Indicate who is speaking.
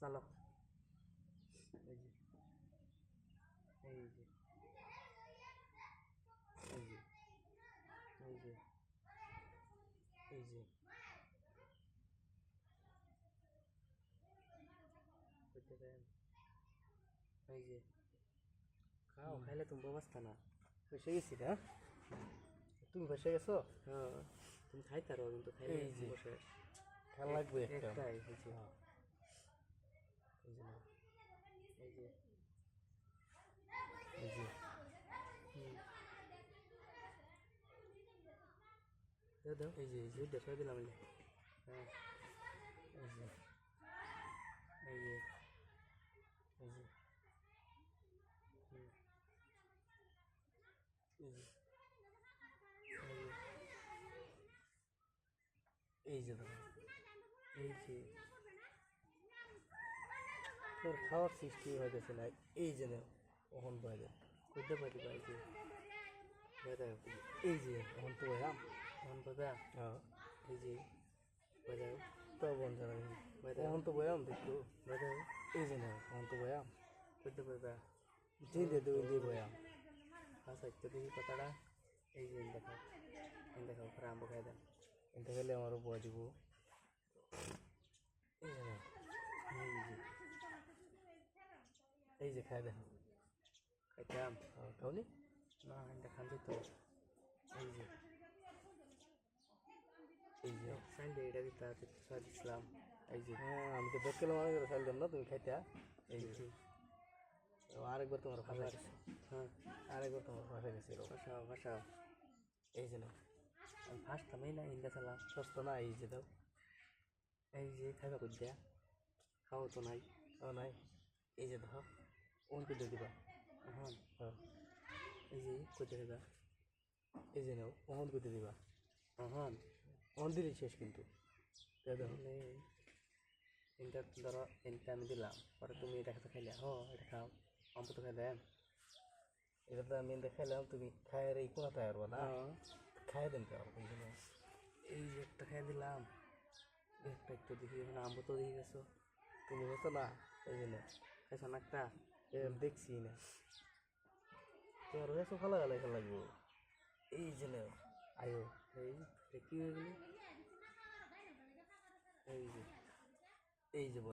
Speaker 1: চালো এই যে এই যে এই যে এই যে এই যে করতে পারেন এই যে খাও খাইলে তুমি বসতা না
Speaker 2: বসে গেছি না তুমি বসে গেছো
Speaker 1: হ্যাঁ তুমি খাইতে পারো কিন্তু খাইলে
Speaker 2: এই যে।
Speaker 1: বসে
Speaker 2: খেলা লাগবে একটা
Speaker 1: একটাই এই যে
Speaker 2: হ্যাঁ।
Speaker 1: এই যে নাও। এই যে
Speaker 2: এই যে
Speaker 1: হুম দাও দাও
Speaker 2: এই যে এই যে
Speaker 1: দুধ দেখে দিলাম এই যে হ্যাঁ
Speaker 2: এই যে
Speaker 1: এই যে
Speaker 2: এই যে
Speaker 1: হুম
Speaker 2: এই যে
Speaker 1: এই যে
Speaker 2: এই যে দেখো
Speaker 1: এই যে
Speaker 2: তোর খাওয়ার সৃষ্টি হইতেছে না এই যে নাও ওহন বাইরে
Speaker 1: করতে পারি বা এই যে বাজাও
Speaker 2: এই যে ওহন তো বয়াম
Speaker 1: মন বাজা
Speaker 2: হ্যাঁ
Speaker 1: এই যে বাজাও
Speaker 2: তো বন জানা
Speaker 1: বাজাও
Speaker 2: ওহন তো বয়াম দেখো
Speaker 1: বাজাও
Speaker 2: এই যে নাও ওহন তো বয়াম
Speaker 1: করতে পারবা
Speaker 2: যে দে দুই দিয়ে বয়াম
Speaker 1: আচ্ছা একটু দেখি কথাটা এই যে দেখাও পরে আম্ব খাই দেন
Speaker 2: এটা গেলে আমারও বয়া দিব এই যে নাও
Speaker 1: এই যে
Speaker 2: এই যে খাই দেখো
Speaker 1: খাইতাম
Speaker 2: খাওনি
Speaker 1: না এটা খান তো এই যে
Speaker 2: এই যে
Speaker 1: সাইডে এটা দিতে সব দিচ্ছিলাম এই যে
Speaker 2: হ্যাঁ আমি তো দেখলাম মনে করে চাইলাম না তুমি খাইতে এই যে
Speaker 1: জি
Speaker 2: আরেকবার তোমার ভাষা গেছে
Speaker 1: হ্যাঁ
Speaker 2: আরেকবার তোমার ভাষা গেছে
Speaker 1: বসাও বসাও
Speaker 2: এই যে নাও
Speaker 1: আমি ফার্স্ট থামেই না ইন্দা চালাম
Speaker 2: সস্তা না এই যে দাও
Speaker 1: এই যে খাইবা কই দিয়া খাও তো নাই
Speaker 2: ও নাই এই যে দাও ওনকে দিয়ে দিবা
Speaker 1: হ্যাঁ
Speaker 2: হ্যাঁ
Speaker 1: এই যে কই খাইবা
Speaker 2: এই যে নাও ওহন করে দিবা
Speaker 1: হ্যাঁ
Speaker 2: ওহন দিলে শেষ কিন্তু দিয়ে দাও
Speaker 1: তাহলে ইনটা ধরো ইনটা আমি দিলাম পরে তুমি এটা খাতে খাইলে হ এটা খাও অম্প তো খাই দেন
Speaker 2: এটা তো আমি দেখাইলাম তুমি খায়ের এই কোনাতে আর না খাই দেন তো আর কিন্তু না।
Speaker 1: এই যে একটা খাই দিলাম একটা একটু দেখি মানে আম্ব তো দেখে গেছো
Speaker 2: তুমি গেছো না এই জন্য
Speaker 1: খাইছো না একটা
Speaker 2: দেখছি না তোমার হয়েছে ভালো গেলে খেলা লাগবে এই জন্য আয়ো
Speaker 1: এই কি হয়ে গেল এই যে
Speaker 2: এই যে